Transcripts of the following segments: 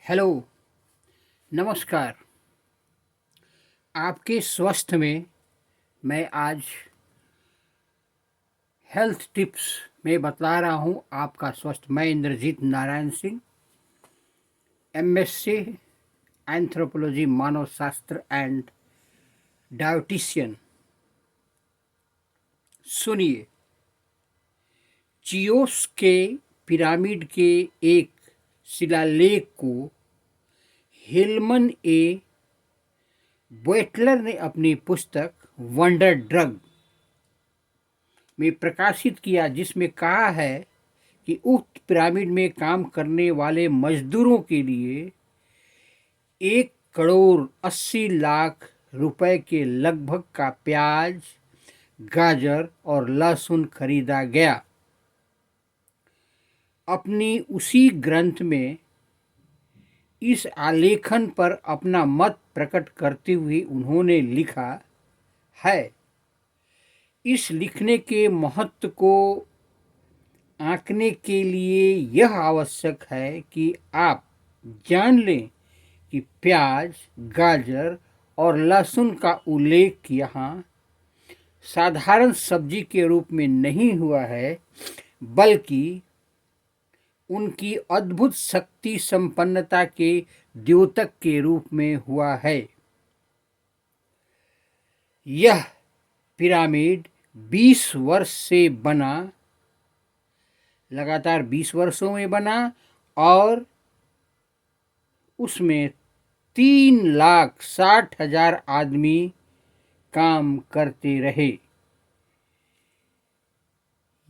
Hello, नमस्कार। आपके स्वास्थ्य में मैं आज हेल्थ टिप्स में बतला रहा हूँ आपका स्वास्थ्य। मैं इंद्रजीत नारायण सिंह, एमएससी एंथ्रोपोलॉजी मानव शास्त्र एंड डायोटिशियन। सुनिए, चियोस के पिरामिड के एक शिलालेख को हिलमन ए बेटलर ने अपनी पुस्तक वंडर ड्रग में प्रकाशित किया, जिसमें कहा है कि उक्त पिरामिड में काम करने वाले मजदूरों के लिए 1 करोड़ 80 लाख रुपए के लगभग का प्याज, गाजर और लहसुन खरीदा गया। अपनी उसी ग्रंथ में इस आलेखन पर अपना मत प्रकट करते हुए उन्होंने लिखा है, इस लिखने के महत्व को आंकने के लिए यह आवश्यक है कि आप जान लें कि प्याज, गाजर और लहसुन का उल्लेख यहाँ साधारण सब्जी के रूप में नहीं हुआ है, बल्कि उनकी अद्भुत शक्ति संपन्नता के द्योतक के रूप में हुआ है। यह पिरामिड 20 वर्ष से बना, लगातार 20 वर्षों में बना और उसमें 3,60,000 आदमी काम करते रहे।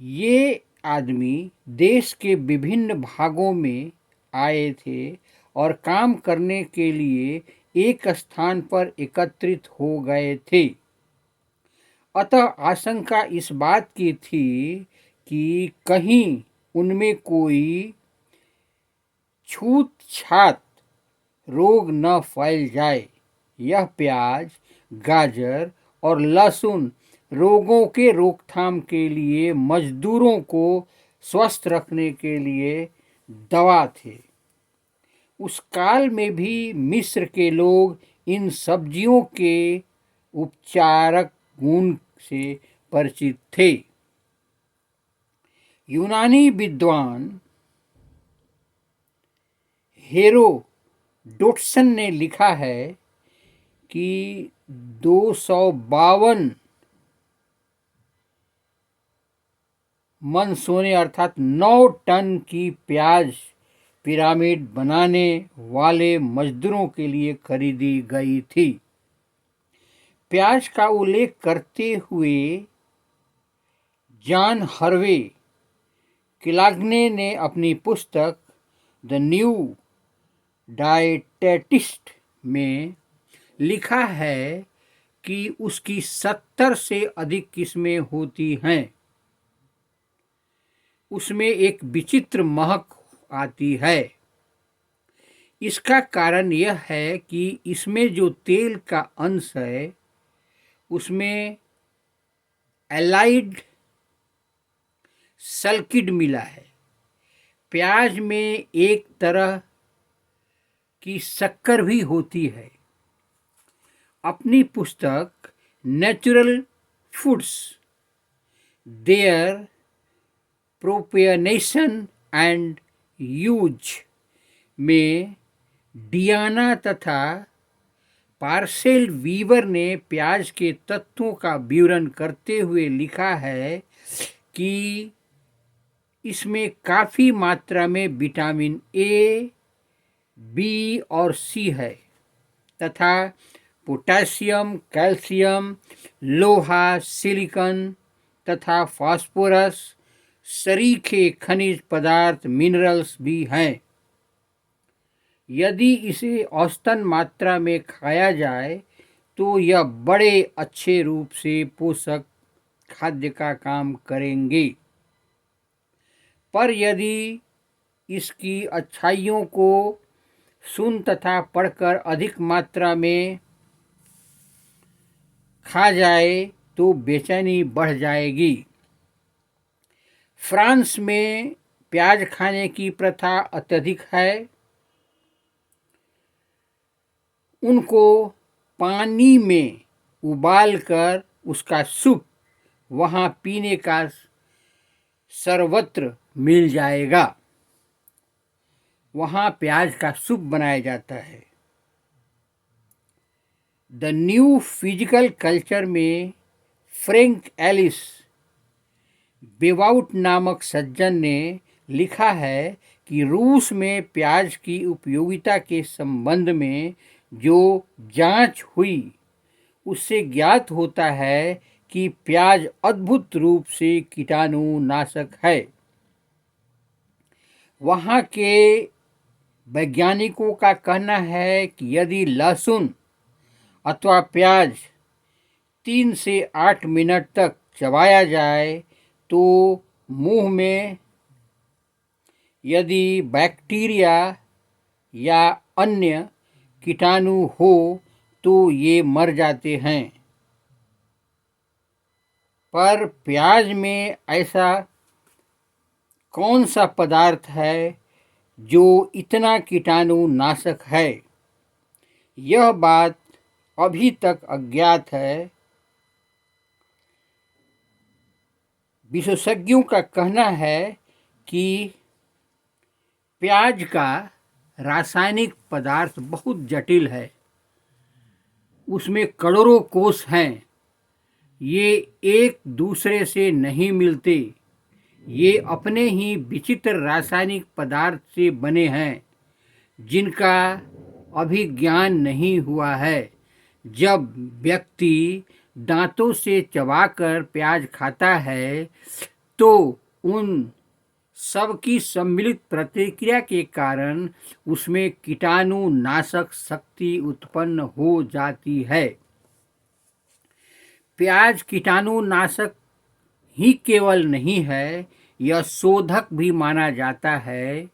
ये आदमी देश के विभिन्न भागों में आए थे और काम करने के लिए एक स्थान पर एकत्रित हो गए थे। अतः आशंका इस बात की थी कि कहीं उनमें कोई छूत-छात रोग न फैल जाए। यह प्याज, गाजर और लहसुन रोगों के रोकथाम के लिए, मजदूरों को स्वस्थ रखने के लिए दवा थे। उस काल में भी मिस्र के लोग इन सब्जियों के उपचारक गुण से परिचित थे। यूनानी विद्वान हेरोडोटसन ने लिखा है कि 252 मन सोने अर्थात 9 टन की प्याज पिरामिड बनाने वाले मजदूरों के लिए खरीदी गई थी। प्याज का उल्लेख करते हुए जॉन हार्वे किलाग्ने ने अपनी पुस्तक द न्यू डायटेटिस्ट में लिखा है कि उसकी 70 से अधिक किस्में होती हैं। उसमें एक विचित्र महक आती है। इसका कारण यह है कि इसमें जो तेल का अंश है उसमें एलाइड सल्किड मिला है। प्याज में एक तरह की शक्कर भी होती है। अपनी पुस्तक natural foods, their preparation and use में डियाना तथा पार्सेल वीवर ने प्याज के तत्वों का विवरण करते हुए लिखा है कि इसमें काफ़ी मात्रा में विटामिन ए, बी और सी है तथा पोटेशियम, कैल्शियम, लोहा, सिलिकॉन तथा फास्फोरस, सरीखे खनिज पदार्थ, मिनरल्स भी हैं। यदि इसे औसतन मात्रा में खाया जाए तो यह बड़े अच्छे रूप से पोषक खाद्य का काम करेंगे। पर यदि इसकी अच्छाइयों को सुन तथा पढ़कर अधिक मात्रा में खा जाए तो बेचैनी बढ़ जाएगी। फ्रांस में प्याज खाने की प्रथा अत्यधिक है। उनको पानी में उबालकर उसका सूप वहाँ पीने का सर्वत्र मिल जाएगा। वहाँ प्याज का सूप बनाया जाता है। द न्यू फिजिकल कल्चर में फ्रैंक एलिस बेवाउट नामक सज्जन ने लिखा है कि रूस में प्याज की उपयोगिता के संबंध में जो जांच हुई उससे ज्ञात होता है कि प्याज अद्भुत रूप से कीटाणुनाशक है। वहाँ के वैज्ञानिकों का कहना है कि यदि लहसुन अथवा प्याज 3 से 8 मिनट तक चबाया जाए तो मुंह में यदि बैक्टीरिया या अन्य कीटाणु हो तो ये मर जाते हैं। पर प्याज में ऐसा कौन सा पदार्थ है जो इतना कीटाणुनाशक है, यह बात अभी तक अज्ञात है। विशेषज्ञों का कहना है कि प्याज का रासायनिक पदार्थ बहुत जटिल है, उसमें करोड़ों कोष हैं, ये एक दूसरे से नहीं मिलते, ये अपने ही विचित्र रासायनिक पदार्थ से बने हैं जिनका अभी ज्ञान नहीं हुआ है। जब व्यक्ति दांतों से चबाकर प्याज खाता है तो उन सबकी सम्मिलित प्रतिक्रिया के कारण उसमें कीटाणुनाशक शक्ति उत्पन्न हो जाती है। प्याज कीटाणुनाशक ही केवल नहीं है, यह शोधक भी माना जाता है।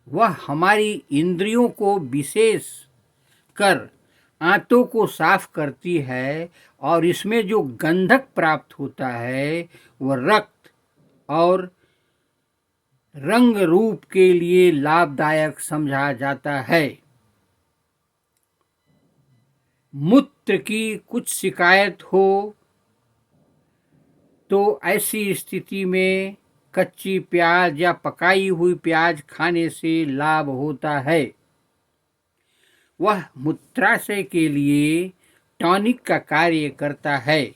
वह हमारी इंद्रियों को विशेष कर आंतों को साफ करती है और इसमें जो गंधक प्राप्त होता है वह रक्त और रंग रूप के लिए लाभदायक समझा जाता है। मूत्र की कुछ शिकायत हो तो ऐसी स्थिति में कच्ची प्याज या पकाई हुई प्याज खाने से लाभ होता है। वह मूत्राशय के लिए टॉनिक का कार्य करता है।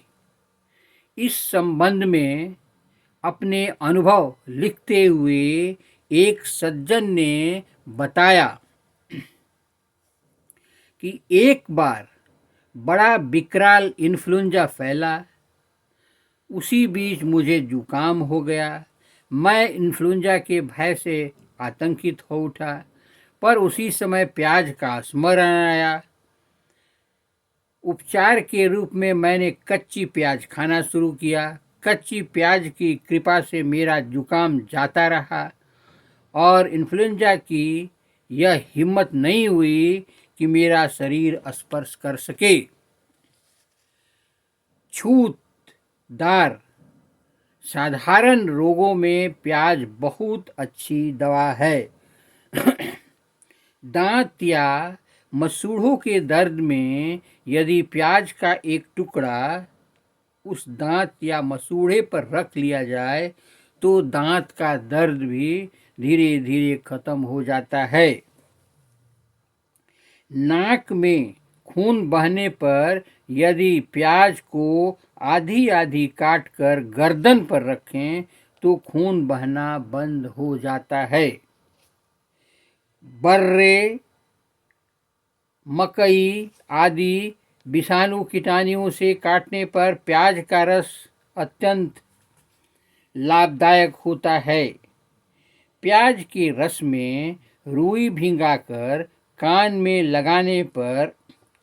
इस संबंध में अपने अनुभव लिखते हुए एक सज्जन ने बताया कि एक बार बड़ा विकराल इन्फ्लुएंजा फैला, उसी बीच मुझे जुकाम हो गया। मैं इन्फ्लुएंजा के भय से आतंकित हो उठा, पर उसी समय प्याज का स्मरण आया। उपचार के रूप में मैंने कच्ची प्याज खाना शुरू किया। कच्ची प्याज की कृपा से मेरा जुकाम जाता रहा और इन्फ्लुएंजा की यह हिम्मत नहीं हुई कि मेरा शरीर स्पर्श कर सके। छूतदार साधारण रोगों में प्याज बहुत अच्छी दवा है। दांत या मसूड़ों के दर्द में यदि प्याज का एक टुकड़ा उस दांत या मसूड़े पर रख लिया जाए तो दांत का दर्द भी धीरे धीरे खत्म हो जाता है। नाक में खून बहने पर यदि प्याज को आधी आधी काट कर गर्दन पर रखें तो खून बहना बंद हो जाता है। बर्रे, मकई आदि विषाणु कीटाणुओं से काटने पर प्याज का रस अत्यंत लाभदायक होता है। प्याज के रस में रुई भिंगाकर कान में लगाने पर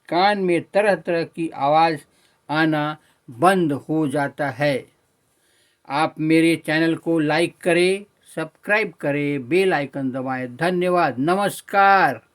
कान में तरह तरह की आवाज़ आना बंद हो जाता है। आप मेरे चैनल को लाइक करें, सब्सक्राइब करें, बेल आइकन दबाएं। धन्यवाद, नमस्कार।